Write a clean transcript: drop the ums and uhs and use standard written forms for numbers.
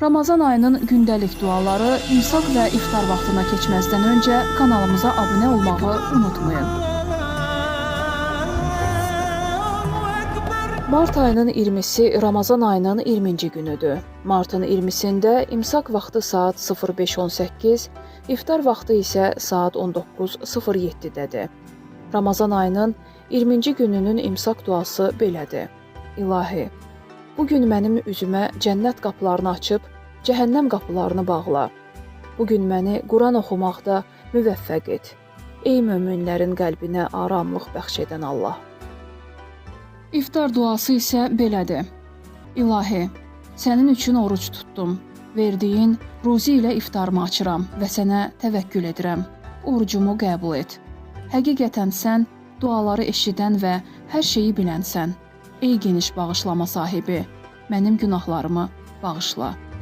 Ramazan ayının gündəlik duaları imsak və iftar vaxtına keçməzdən öncə kanalımıza abunə olmağı unutmayın. Mart ayının 20-si Ramazan ayının 20-ci günüdür. Martın 20-sində imsak vaxtı saat 05:18, iftar vaxtı isə saat 19:07-dədir. Ramazan ayının 20-ci gününün imsak duası belədir. İlahi, bu gün mənim üzümə cənnət qapılarını açıb, cəhənnəm qapılarını bağla. Bu gün məni Quran oxumaqda müvəffəq et. Ey möminlərin qəlbinə aramlıq bəxş edən Allah. İftar duası isə belədir. İlahi, sənin üçün oruç tutdum. Verdiyin ruzi ilə iftarımı açıram və sənə təvəkkül edirəm. Orucumu qəbul et. Həqiqətən sən duaları eşidən və hər şeyi bilənsən. Ey geniş bağışlama sahibi, mənim günahlarımı bağışla.